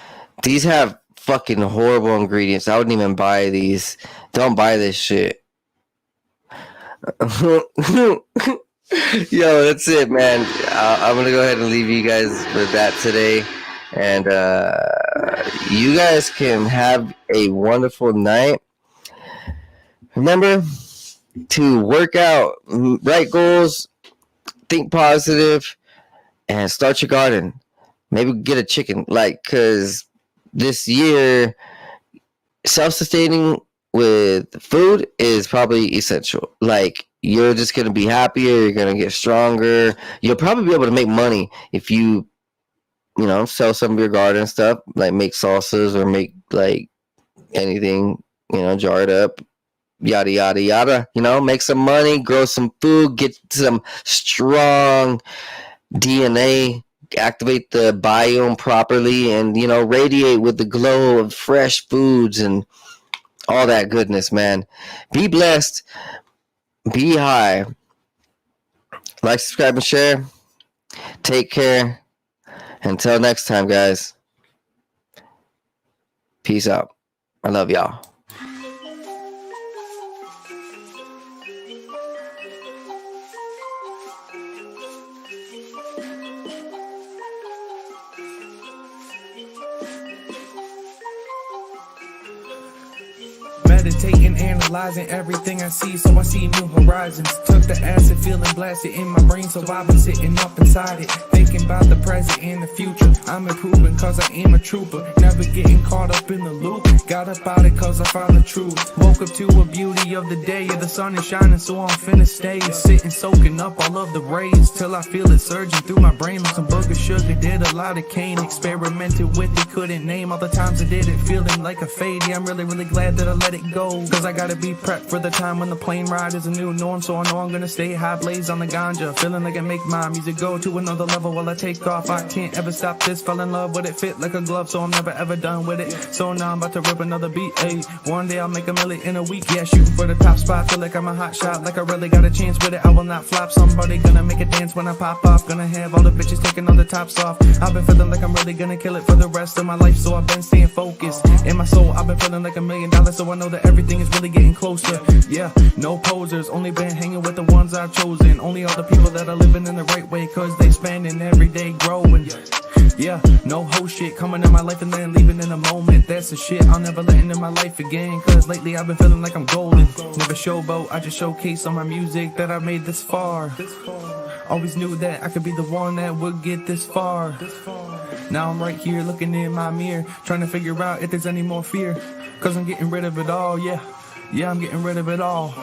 these have fucking horrible ingredients. I wouldn't even buy these. Don't buy this shit. Yo, that's it, man. I'm gonna go ahead and leave you guys with that today. And you guys can have a wonderful night. Remember to work out, write goals, think positive, and start your garden. Maybe get a chicken, like, because this year, self-sustaining with food is probably essential. Like, you're just going to be happier. You're going to get stronger. You'll probably be able to make money if you know, sell some of your garden stuff, like make salsas or make like anything, you know, jar it up, yada, yada, yada, you know, make some money, grow some food, get some strong DNA, activate the biome properly, and, you know, radiate with the glow of fresh foods and all that goodness, man. Be blessed. Be high. Like, subscribe, and share. Take care. Until next time, guys. Peace out. I love y'all. Meditating, analyzing everything I see, so I see new horizons. Took the acid, feeling blasted in my brain, so I've been sitting up inside it, thinking about the present and the future. I'm improving cause I am a trooper, never getting caught up in the loop. Got up out it cause I found the truth. Woke up to a beauty of the day, the sun is shining, so I'm finna stay. Sitting, soaking up all of the rays, till I feel it surging through my brain like some booger sugar. Did a lot of cane, experimented with it, couldn't name all the times I did it, feeling like a fade. Yeah, I'm really glad that I let it go, cause I gotta be prepped for the time when the plane ride is a new norm. So I know I'm gonna stay high, blaze on the ganja, feeling like I make my music go to another level while while I take off. I can't ever stop this. Fell in love with it, fit like a glove, so I'm never ever done with it. So now I'm about to rip another beat. Ayy, one day I'll make $1 million in a week. Yeah, shooting for the top spot. Feel like I'm a hot shot, like I really got a chance with it. I will not flop. Somebody gonna make it dance when I pop off. Gonna have all the bitches taking all the tops off. I've been feeling like I'm really gonna kill it for the rest of my life, so I've been staying focused. In my soul, I've been feeling like $1 million, so I know that everything is really getting closer. Yeah, no posers, only been hanging with the ones I've chosen. Only all the people that are living in the right way, cause they spending every day growing. Yeah, no whole shit coming in my life and then leaving in a moment. That's the shit I'll never let into my life again, cause lately I've been feeling like I'm golden. Never showboat, I just showcase on my music that I made this far. Always knew that I could be the one that would get this far. Now I'm right here looking in my mirror, trying to figure out if there's any more fear, cause I'm getting rid of it all, yeah. Yeah, I'm getting rid of it all.